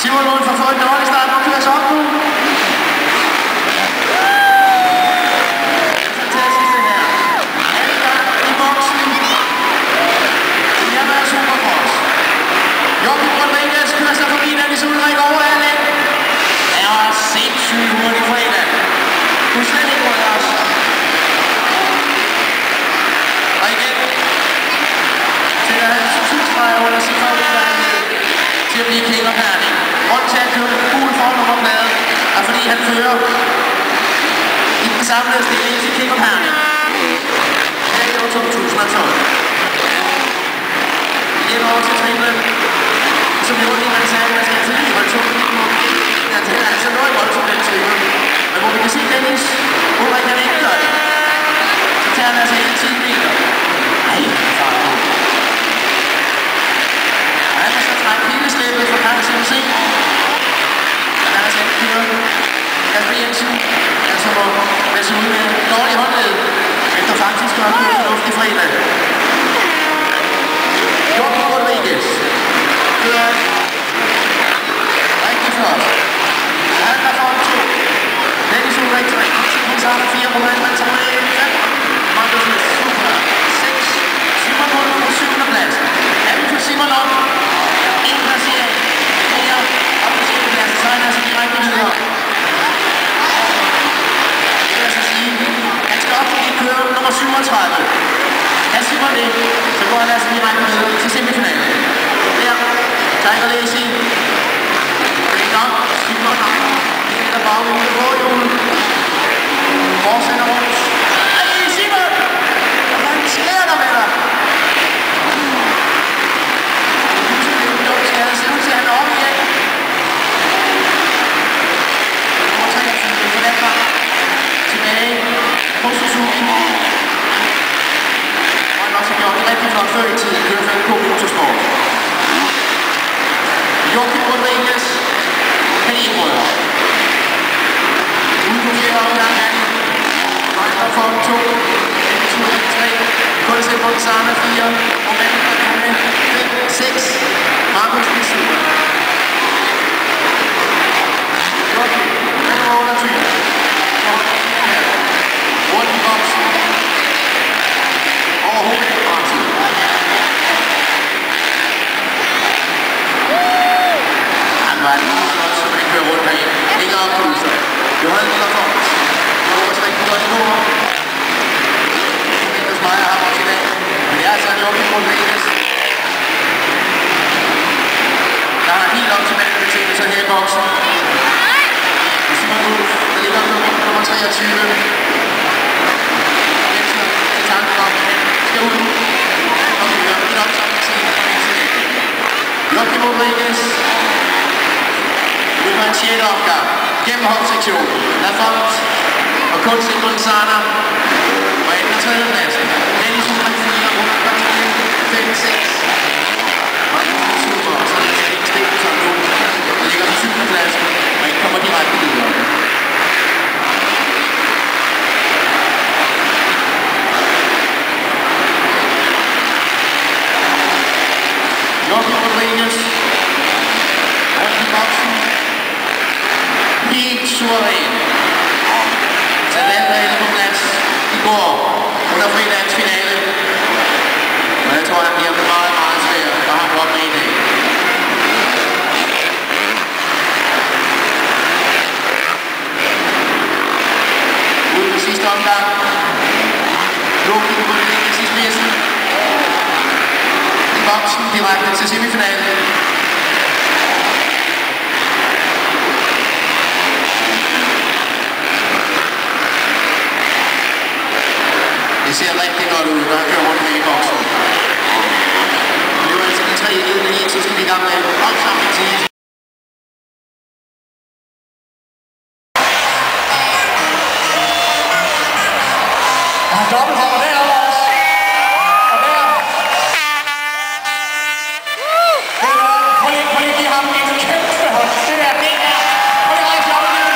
Simon Lund får fået en dårlig start, nu kører så op nu. Fantastisk det her. Alle gang i boksen. Hjemme er Supercross. Joachim Rodriguez kører sig forbi Dennis Ulrik over alle. Det er sindssygt hurtigt fredag. Du er slet ikke rød os. Og igen sætter han successtreger under sin forberedelse til at blive King of Herning. Grunden til at købe gul fornummerplade er fordi han fører i den samlede stilling til King of Herning. Her i år 2012. Igen over til Trimle, som jo lige man sagde, at han til var 2 minutter. Han er altså noget voldsomt den Trimle. Men hvor vi kan se Dennis, Ulrik kan ikke gøre det. Så tager han altså 10 meter. Ej, far på. Og han har så trækket hele slæbet for Karl CMC. Og der er altså ikke kører Kasper Jensen, altså må være så ude med en dårlig håndled, efter faktisk har kørt fornuftig fredag. Joachim Rodriguez kører rigtig flot. Han er foran 2. Dennis Ulrik 3. Simon 4. Roman Mann 5. Markus Lys super 6. Simon Lund på 7. plads. Han for Simon op. En placering. Mere op på 7. plads. Så er han altså direkte videre. Det vil altså sige, han skal op i køre nummer 37. Kan Simon det, så går han altså direkte med til semifinalen. Der, Tiger Lacy. Bring up, Simon op. Det er bare ude på hjul. Fortsætter rundt. Ej, Simon! Hvad sker der med dig? Det ser ud til, at han er oppe igen. Nummer 23 for Danmark. Tilbage på Suzuki. Og han også har gjort det rigtig flot før i tiden. Kører 5K Motorsport. Joachim Rodriguez. P-rører. Ude på 4 omgang er det. Meister Form 2. Dennis Ulrik 3. KC Bonsana 4. Roman Mann 5. 6. Markus Lys Joachim, nummer 28. Rundt i boksen. Overhovedet ikke bremset. Han var en lille flot, som han kører rundt herinde. Ikke oplyser. Johan Miller Font. Det var også rigtig godt i nummer. Mendes Meyer har også i dag. Men det er altså Joachim Rodriguez. Der er helt optimalt betingelser her i boksen. Og Simon Wolf, der ligger nummer 23. Jensen til tanken om, at han skal ud og køre en opsamling fra incidenten. Joachim Rodriguez løber en 6. omgang gennem holdsektionen. Lafont og KC Bonsana og ender 3. pladsen. Dennis Ulrik 4, Roman Mann 5, 6. Markus super, og så er det ikke Stephenson nu. Der ligger på 7. pladsen, og ikke kommer direkte videre. Joachim Rodriguez. Rundt i boksen. Helt suveræn. Talent er på plads i går under fredagens finale. Og jeg tror, han bliver meget, meget svær at have godt med i dag. Ude på sidste omgang. Joachim Rodriguez i spidsen. I boksen direkte til semifinalen. Det ser rigtig godt ud, når han kører rundt her i boksen. Det er jo altså de 3 ledende i, så skal vi i gang med opsamling til. Og han dobbelthopper derovre også. Og der. Det er prøv lige at give ham en kæmpe hånd. Det der, det er. Prøv lige at rejse op og ned.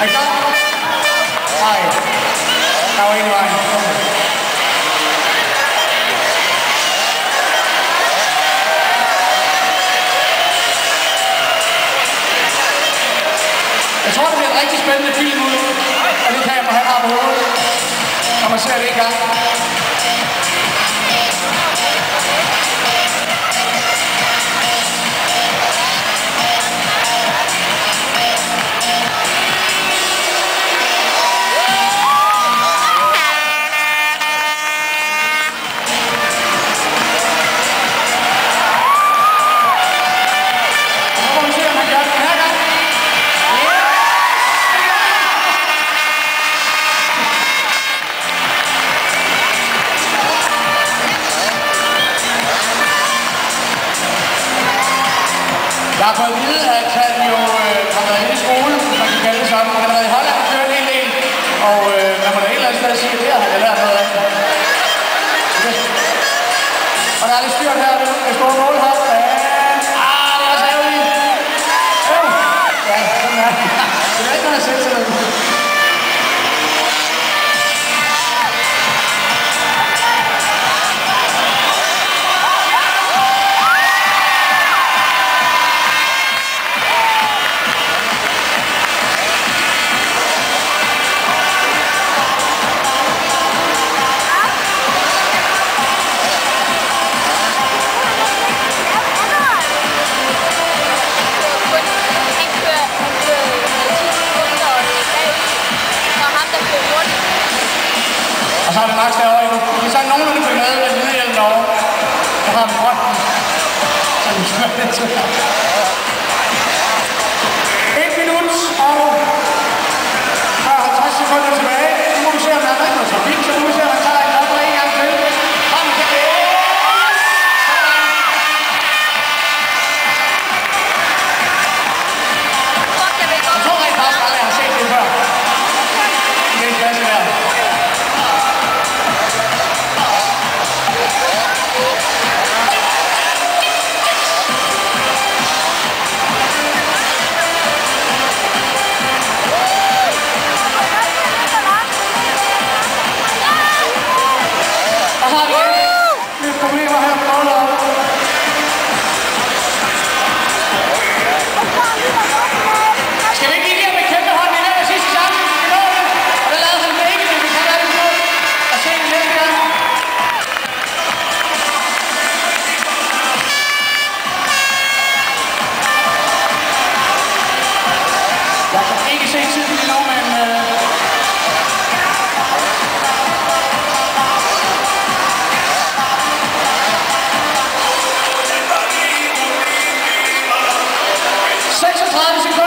Er I klar? Nej. Der var ingen vej. Jeg tror, det bliver en rigtig spændende film ud, og det kan jeg på han har på hovedet, når man ser det en gang. Jeg har fået at vide, at han jo har været inde i skole, hvis man kan kalde det sådan. Han har været i Holland og kørt en del, og man må da et eller andet sted sige, at det har jeg lært noget af. Og der er lidt styrt her nu, med store målhop. Det er også ærgerligt. Ja, sådan er det. Det er ikke noget at sætte sig noget. Og så har vi Max derovre endnu. Vi er sådan nogenlunde på med lydhjelmen derovre. Så har vi røgten. Så vi skal lidt til. 1 minut og 50 sekunder tilbage. Nu må vi se, om der er rigtig noget trafik. Så må vi se, om han tager en op og en gang til. Kom til det. Jeg tror rent faktisk aldrig, jeg har set det før. I den klasse der. Jeg kan ikke se tiden endnu, men... ...36 sekunder.